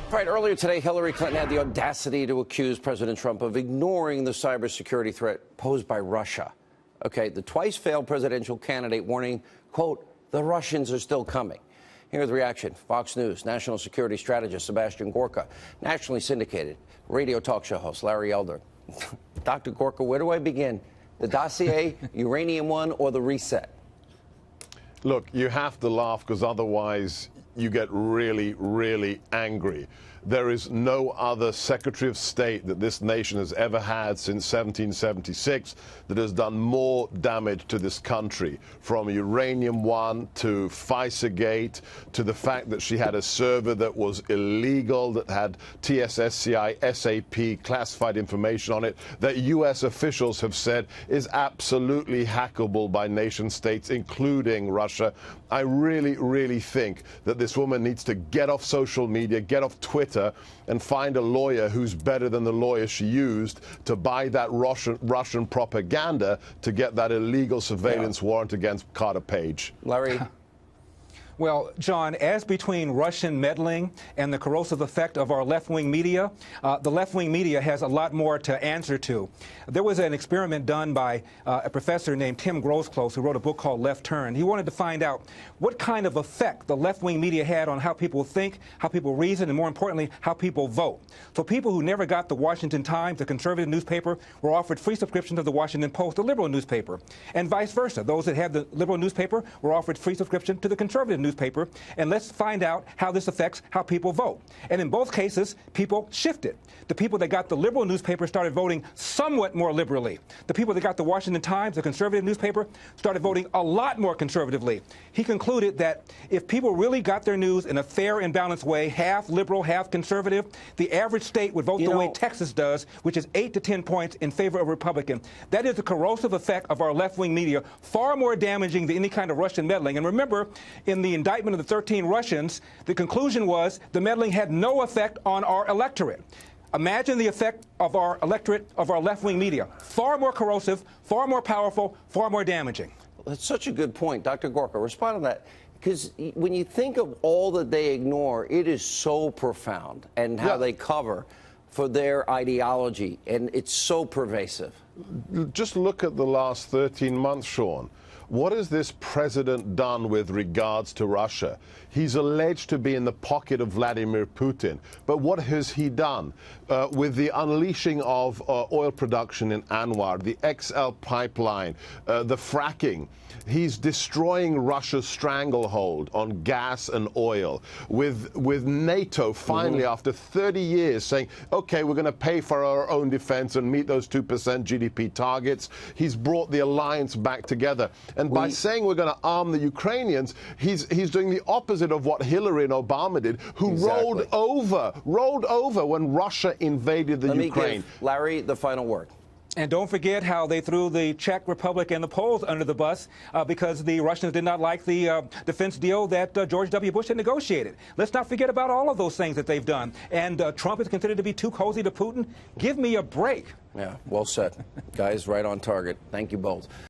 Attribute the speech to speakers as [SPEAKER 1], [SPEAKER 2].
[SPEAKER 1] All right, earlier today, Hillary Clinton had the audacity to accuse President Trump of ignoring the cybersecurity threat posed by Russia. Okay, the twice failed presidential candidate warning, quote, the Russians are still coming. Here's the reaction. Fox News national security strategist Sebastian Gorka, nationally syndicated radio talk show host Larry Elder. Dr. Gorka, where do I begin? The dossier, Uranium One, or the reset?
[SPEAKER 2] Look, you have to laugh because otherwise you get really, really angry. There is no other Secretary of State that this nation has ever had since 1776 that has done more damage to this country, from Uranium One to FISA-gate to the fact that she had a server that was illegal, that had TSSCI, SAP, classified information on it, that U.S. officials have said is absolutely hackable by nation states, including Russia. I really, really think that this woman needs to get off social media, get off Twitter, and find a lawyer who's better than the lawyer she used to buy that Russian propaganda to get that illegal surveillance warrant against Carter Page.
[SPEAKER 1] Larry?
[SPEAKER 3] Well, John, as between Russian meddling and the corrosive effect of our left-wing media, the left-wing media has a lot more to answer to. There was an experiment done by a professor named Tim Grosclose, who wrote a book called Left Turn. He wanted to find out what kind of effect the left-wing media had on how people think, how people reason, and more importantly, how people vote. So people who never got the Washington Times, the conservative newspaper, were offered free subscription to the Washington Post, the liberal newspaper, and vice versa. Those that had the liberal newspaper were offered free subscription to the conservative newspaper, and let's find out how this affects how people vote. And in both cases, people shifted. The people that got the liberal newspaper started voting somewhat more liberally. The people that got the Washington Times, the conservative newspaper, started voting a lot more conservatively. He concluded that if people really got their news in a fair and balanced way, half liberal, half conservative, the average state would vote the way Texas does, which is 8 to 10 points in favor of Republican. That is the corrosive effect of our left-wing media, far more damaging than any kind of Russian meddling. And remember, in the indictment of the 13 Russians, the conclusion was the meddling had no effect on our electorate. Imagine the effect of our electorate, of our left-wing media. Far more corrosive, far more powerful, far more damaging.
[SPEAKER 1] That's such a good point. Dr. Gorka, respond on that. Because when you think of all that they ignore, it is so profound, and how they cover for their ideology, and it's so pervasive.
[SPEAKER 2] Just look at the last 13 months, Sean. What has this president done with regards to Russia? He's alleged to be in the pocket of Vladimir Putin. But what has he done? With the unleashing of oil production in Anwar, the XL pipeline, the fracking, he's destroying Russia's stranglehold on gas and oil. With NATO finally, after 30 years, saying, OK, we're going to pay for our own defense and meet those 2% GDP targets, he's brought the alliance back together. And by saying we're going to arm the Ukrainians, he's doing the opposite of what Hillary and Obama did, who rolled over when Russia invaded the Ukraine.
[SPEAKER 1] Let me give Larry the final word.
[SPEAKER 3] And don't forget how they threw the Czech Republic and the Poles under the bus because the Russians did not like the defense deal that George W. Bush had negotiated. Let's not forget about all of those things that they've done. And Trump is considered to be too cozy to Putin. Give me a break.
[SPEAKER 1] Yeah, well said. Guys, right on target. Thank you both.